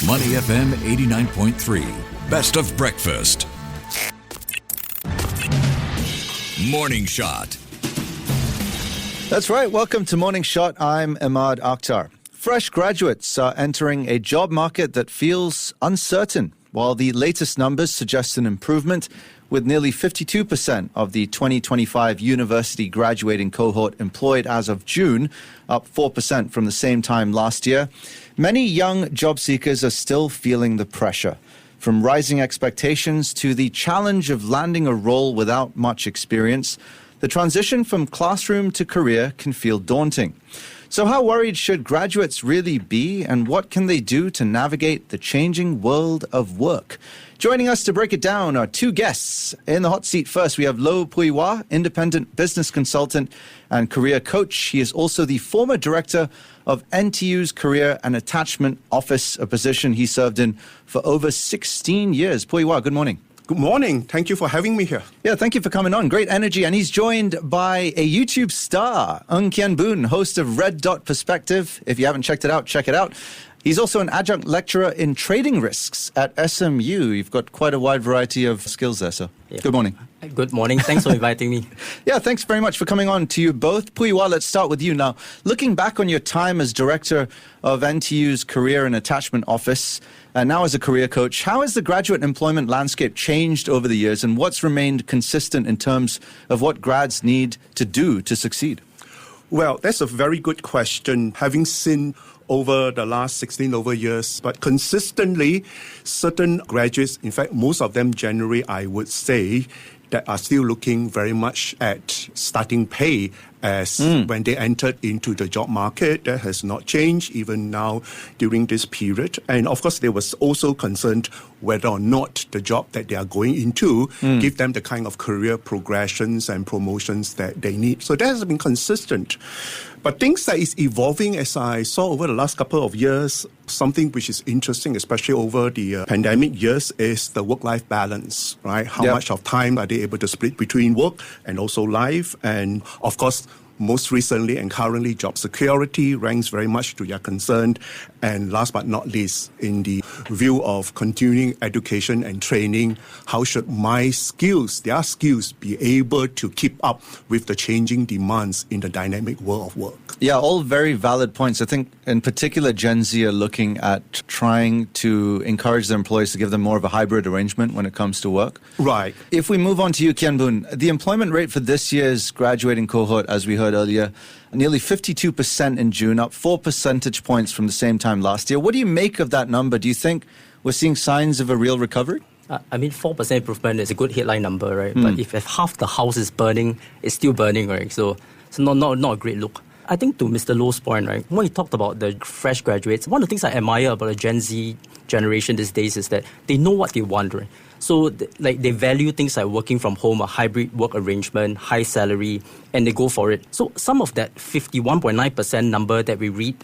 Money FM 89.3. Best of breakfast. Morning Shot. That's right. Welcome to Morning Shot. I'm Ahmad Akhtar. Fresh graduates are entering a job market that feels uncertain, while the latest numbers suggest an improvement, with nearly 52% of the 2025 university graduating cohort employed as of June, up 4% from the same time last year. Many young job seekers are still feeling the pressure, from rising expectations to the challenge of landing a role without much experience. The transition from classroom to career can feel daunting. So how worried should graduates really be, and what can they do to navigate the changing world of work? Joining us to break it down are two guests. In the hot seat first, we have Loh Pui Wah, independent business consultant and career coach. He is also the former director of NTU's Career and Attachment Office, a position he served in for over 16 years. Pui Wah, good morning. Good morning. Thank you for having me here. Yeah, thank you for coming on. Great energy. And he's joined by a YouTube star, Kian Boon, host of Red Dot Perspective. If you haven't checked it out, check it out. He's also an adjunct lecturer in trading risks at SMU. You've got quite a wide variety of skills there, so Good morning. Good morning. Thanks for inviting me. Yeah, thanks very much for coming on to you both. Pui Wah, let's start with you now. Looking back on your time as director of NTU's Career and Attachment Office, and now as a career coach, how has the graduate employment landscape changed over the years, and what's remained consistent in terms of what grads need to do to succeed? Well, that's a very good question. Having seen over the last 16 over years, but consistently, certain graduates, in fact, most of them generally, I would say, that are still looking very much at starting pay as when they entered into the job market. That has not changed even now during this period. And of course, they was also concerned whether or not the job that they are going into give them the kind of career progressions and promotions that they need. So that has been consistent. But things that is evolving, as I saw over the last couple of years, something which is interesting, especially over the pandemic years, is the work-life balance, right? How much of time are they able to split between work and also life? And of course, most recently and currently, job security ranks very much to their concern. And last but not least, in the view of continuing education and training, how should my skills, their skills, be able to keep up with the changing demands in the dynamic world of work? Yeah, all very valid points. I think in particular, Gen Z are looking at trying to encourage their employees to give them more of a hybrid arrangement when it comes to work. Right. If we move on to you, Kian Boon, the employment rate for this year's graduating cohort, as we heard earlier, nearly 52% in June, up 4 percentage points from the same time last year. What do you make of that number? Do you think we're seeing signs of a real recovery? 4% improvement is a good headline number, right? But if half the house is burning, it's still burning, right? So not a great look. I think to Mr. Loh's point, right, when he talked about the fresh graduates, one of the things I admire about the Gen Z generation these days is that they know what they want, right? So they value things like working from home, a hybrid work arrangement, high salary, and they go for it. So some of that 51.9% number that we read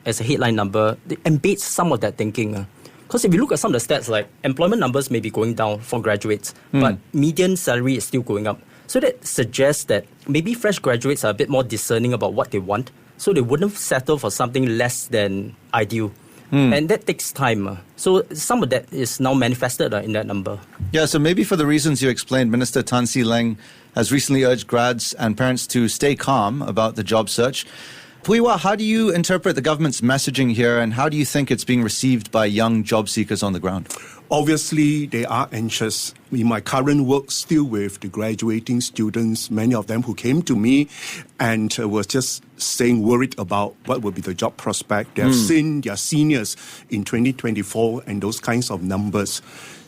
as a headline number, it embeds some of that thinking. Because if you look at some of the stats, like employment numbers may be going down for graduates, but median salary is still going up. So that suggests that maybe fresh graduates are a bit more discerning about what they want, so they wouldn't settle for something less than ideal. And that takes time. So some of that is now manifested in that number. Yeah, so maybe for the reasons you explained, Minister Tan See Leng has recently urged grads and parents to stay calm about the job search. Pui Wah, how do you interpret the government's messaging here, and how do you think it's being received by young job seekers on the ground? Obviously, they are anxious. In my current work, still with the graduating students, many of them who came to me and were just saying worried about what will be the job prospect. They have seen their seniors in 2024 and those kinds of numbers.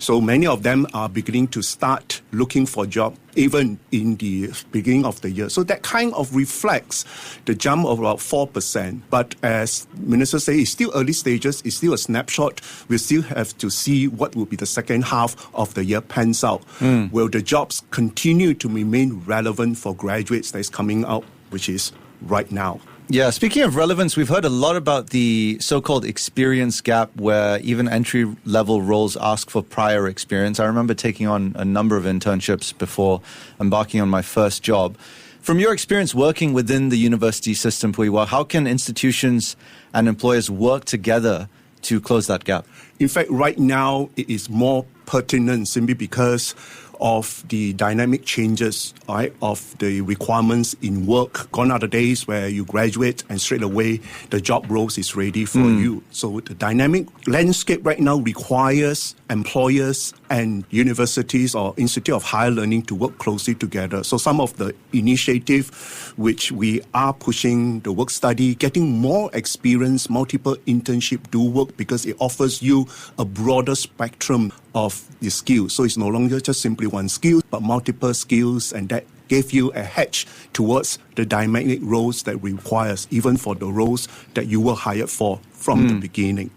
So many of them are beginning to start looking for a job even in the beginning of the year. So that kind of reflects the jump of about 4%. But as Minister says, it's still early stages, it's still a snapshot. We still have to see what will be the second half of the year pans out. Will the jobs continue to remain relevant for graduates that is coming out, which is right now? Yeah, speaking of relevance, we've heard a lot about the so-called experience gap where even entry-level roles ask for prior experience. I remember taking on a number of internships before embarking on my first job. From your experience working within the university system, Pui Wah, how can institutions and employers work together to close that gap? In fact, right now, it is more pertinent simply because of the dynamic changes, right, of the requirements in work. Gone are the days where you graduate and straight away the job roles is ready for you. So the dynamic landscape right now requires employers and universities or Institute of Higher Learning to work closely together. So some of the initiative which we are pushing, the work study, getting more experience, multiple internship, do work, because it offers you a broader spectrum of the skills. So it's no longer just simply one skill, but multiple skills, and that gave you a hedge towards the dynamic roles that requires, even for the roles that you were hired for from the beginning.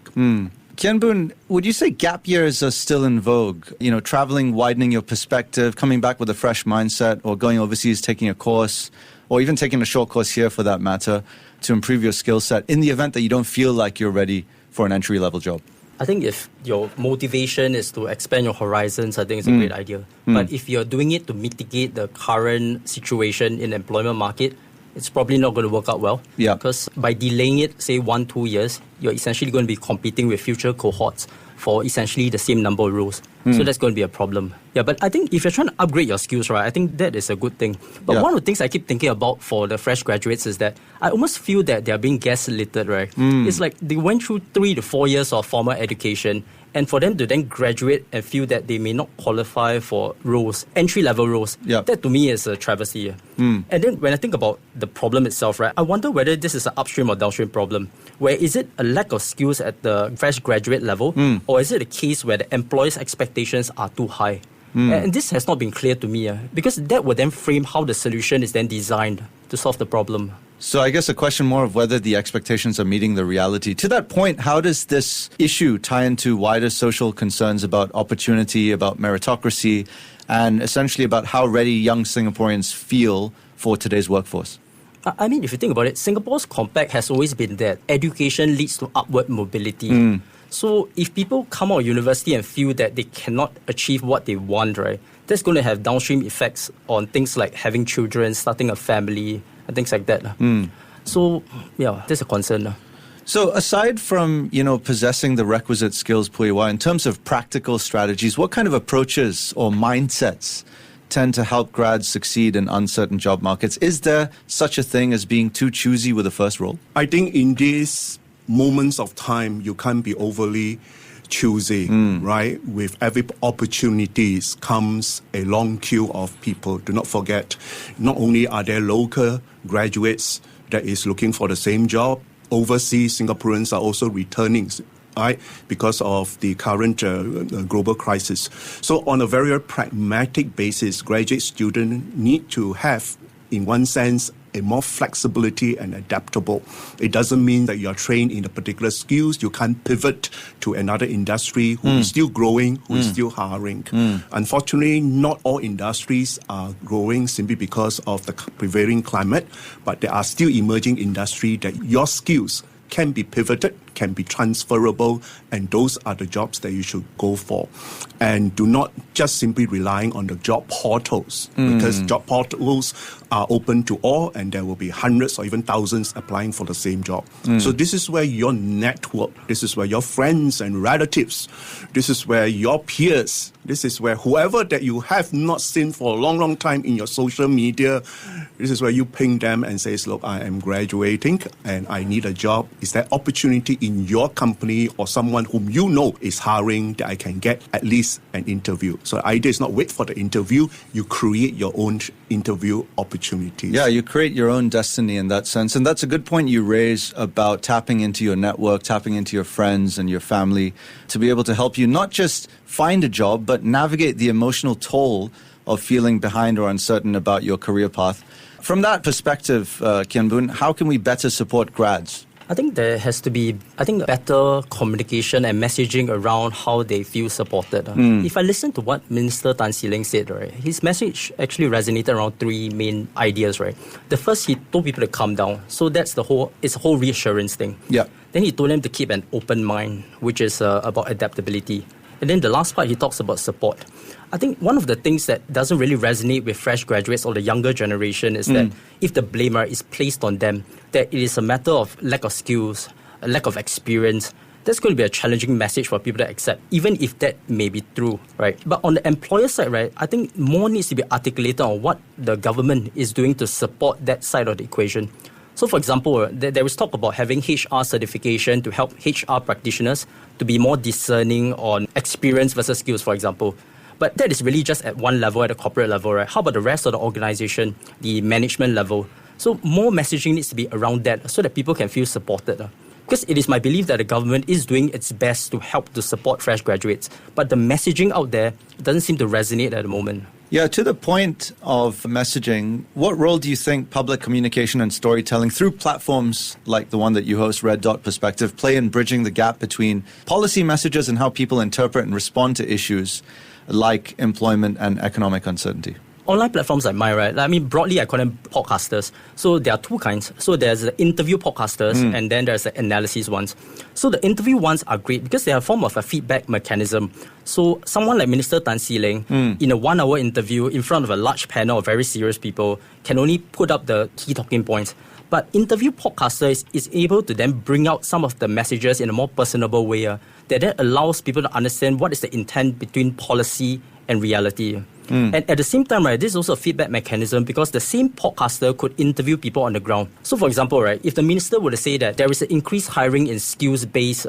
Kian Boon, would you say gap years are still in vogue? You know, traveling, widening your perspective, coming back with a fresh mindset, or going overseas, taking a course, or even taking a short course here for that matter, to improve your skill set in the event that you don't feel like you're ready for an entry-level job? I think if your motivation is to expand your horizons, I think it's a great idea. But if you're doing it to mitigate the current situation in the employment market, it's probably not going to work out well. Yeah. Because by delaying it, say 1-2 years, you're essentially going to be competing with future cohorts for essentially the same number of roles. So that's going to be a problem. Yeah, but I think if you're trying to upgrade your skills, right, I think that is a good thing. But one of the things I keep thinking about for the fresh graduates is that I almost feel that they're being gaslighted, right? It's like they went through 3 to 4 years of formal education, and for them to then graduate and feel that they may not qualify for roles, entry-level roles, that to me is a travesty. And then when I think about the problem itself, right, I wonder whether this is an upstream or downstream problem. Where is it a lack of skills at the fresh graduate level, or is it a case where the employer's expectations are too high? And this has not been clear to me, because that would then frame how the solution is then designed to solve the problem. So I guess a question more of whether the expectations are meeting the reality. To that point, how does this issue tie into wider social concerns about opportunity, about meritocracy, and essentially about how ready young Singaporeans feel for today's workforce? I mean, if you think about it, Singapore's compact has always been that education leads to upward mobility. So if people come out of university and feel that they cannot achieve what they want, right, that's going to have downstream effects on things like having children, starting a family, and things like that. So, yeah, that's a concern. So aside from, you know, possessing the requisite skills, Pui Wah, in terms of practical strategies, what kind of approaches or mindsets tend to help grads succeed in uncertain job markets? Is there such a thing as being too choosy with the first role? I think in these moments of time, you can't be overly choosy, right? With every opportunities comes a long queue of people. Do not forget, not only are there local graduates that is looking for the same job, overseas Singaporeans are also returning, right, because of the current global crisis. So on a very pragmatic basis, graduate students need to have, in one sense, a more flexibility and adaptable. It doesn't mean that you are trained in a particular skills. You can't pivot to another industry who is still growing, who is still hiring. Unfortunately, not all industries are growing simply because of the prevailing climate, but there are still emerging industries that your skills can be pivoted, can be transferable, and those are the jobs that you should go for. And do not just simply relying on the job portals, because job portals are open to all, and there will be hundreds or even thousands applying for the same job. So this is where your network, this is where your friends and relatives, this is where your peers, this is where whoever that you have not seen for a long, long time in your social media, this is where you ping them and say, look, I am graduating and I need a job. Is there opportunity in your company or someone whom you know is hiring that I can get at least an interview? So the idea is not wait for the interview, you create your own interview opportunities. Yeah, you create your own destiny in that sense. And that's a good point you raise about tapping into your network, tapping into your friends and your family to be able to help you not just find a job, but navigate the emotional toll of feeling behind or uncertain about your career path. From that perspective, Kian Boon, how can we better support grads? I think there has to be, better communication and messaging around how they feel supported. If I listen to what Minister Tan See Leng said, right, his message actually resonated around 3 main ideas, right? The first, he told people to calm down. So that's it's a whole reassurance thing. Yeah. Then he told them to keep an open mind, which is about adaptability. And then the last part, he talks about support. I think one of the things that doesn't really resonate with fresh graduates or the younger generation is that if the blame is placed on them, that it is a matter of lack of skills, a lack of experience, that's going to be a challenging message for people to accept, even if that may be true, right? But on the employer side, right, I think more needs to be articulated on what the government is doing to support that side of the equation. So, for example, there is talk about having HR certification to help HR practitioners to be more discerning on experience versus skills, for example. But that is really just at one level, at the corporate level, right? How about the rest of the organization, the management level? So more messaging needs to be around that so that people can feel supported. Because it is my belief that the government is doing its best to help to support fresh graduates. But the messaging out there doesn't seem to resonate at the moment. Yeah, to the point of messaging, what role do you think public communication and storytelling through platforms like the one that you host, Red Dot Perspective, play in bridging the gap between policy messages and how people interpret and respond to issues like employment and economic uncertainty? Online platforms like mine, right? I mean, broadly, I call them podcasters. So there are two kinds. So there's the interview podcasters, and then there's the analysis ones. So the interview ones are great because they are a form of a feedback mechanism. So someone like Minister Tan See Leng, in a 1-hour interview in front of a large panel of very serious people, can only put up the key talking points. But interview podcasters is able to then bring out some of the messages in a more personable way that allows people to understand what is the intent between policy and reality. And at the same time, right, this is also a feedback mechanism because the same podcaster could interview people on the ground. So, for example, right, if the minister were to say that there is an increased hiring in skills-based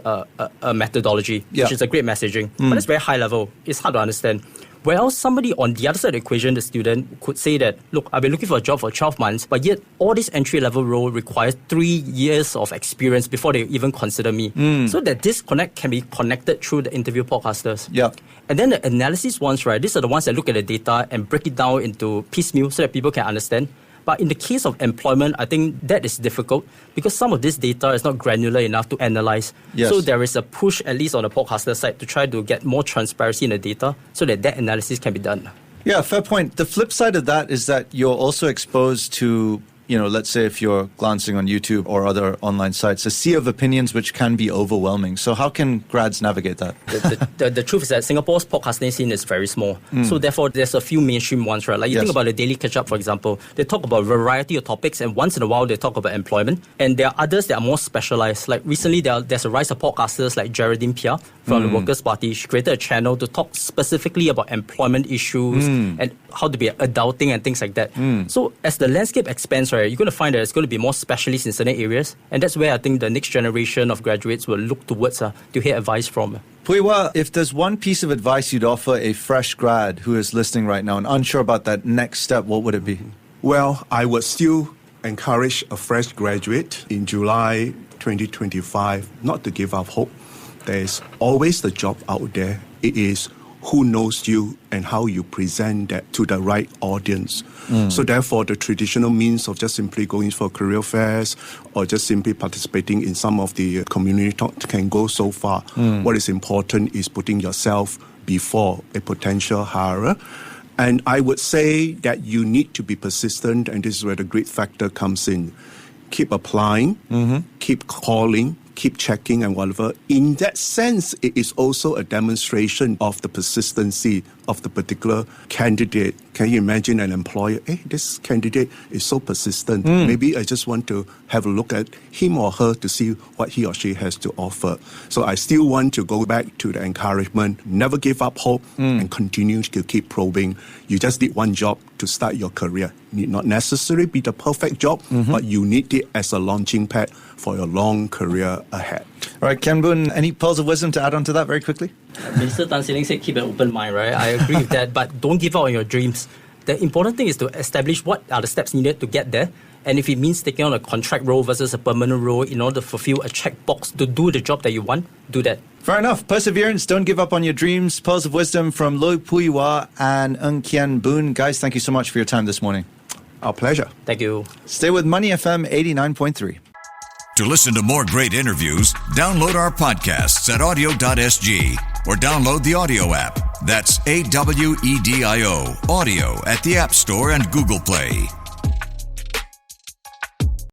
methodology, which is a great messaging, but it's very high level, it's hard to understand. Whereas somebody on the other side of the equation, the student, could say that, look, I've been looking for a job for 12 months, but yet all this entry-level role requires 3 years of experience before they even consider me. So that disconnect can be connected through the interview podcasters. Yeah. And then the analysis ones, right, these are the ones that look at the data and break it down into piecemeal so that people can understand. But in the case of employment, I think that is difficult because some of this data is not granular enough to analyze. Yes. So there is a push, at least on the podcaster side, to try to get more transparency in the data so that analysis can be done. Yeah, fair point. The flip side of that is that you're also exposed to, let's say if you're glancing on YouTube or other online sites, a sea of opinions which can be overwhelming. So how can grads navigate that? The truth is that Singapore's podcasting scene is very small. So therefore, there's a few mainstream ones, right? Like you think about the Daily Catch-Up, for example. They talk about a variety of topics, and once in a while, they talk about employment. And there are others that are more specialized. Like recently, there's a rise of podcasters like Geraldine Pia from the Workers' Party. She created a channel to talk specifically about employment issues and how to be adulting and things like that. So as the landscape expands, right, you're going to find that it's going to be more specialists in certain areas. And that's where I think the next generation of graduates will look towards to hear advice from. Pui Wah, if there's one piece of advice you'd offer a fresh grad who is listening right now and unsure about that next step, what would it be? Well, I would still encourage a fresh graduate in July 2025 not to give up hope. There's always the job out there. It is who knows you and how you present that to the right audience. So therefore, the traditional means of just simply going for career fairs or just simply participating in some of the community talks can go so far. What is important is putting yourself before a potential hirer. And I would say that you need to be persistent, and this is where the grit factor comes in. Keep applying, keep calling, keep checking and whatever. In that sense, it is also a demonstration of the persistency of the particular candidate. Can you imagine an employer, this candidate is so persistent. Maybe I just want to have a look at him or her to see what he or she has to offer. So I still want to go back to the encouragement, never give up hope and continue to keep probing. You just need one job to start your career. Need not necessarily be the perfect job, but you need it as a launching pad for your long career ahead. All right, Kian, Boon, any pearls of wisdom to add on to that very quickly? Minister Tan See Leng said keep an open mind, right? I agree with that, but don't give up on your dreams. The important thing is to establish what are the steps needed to get there. And if it means taking on a contract role versus a permanent role in order to fulfill a checkbox to do the job that you want, do that. Fair enough. Perseverance, don't give up on your dreams. Pearls of wisdom from Loh Pui Wah and Kian Boon. Guys, thank you so much for your time this morning. Our pleasure. Thank you. Stay with Money FM 89.3. To listen to more great interviews, download our podcasts at audio.sg or download the audio app. That's AWEDIO, audio at the App Store and Google Play.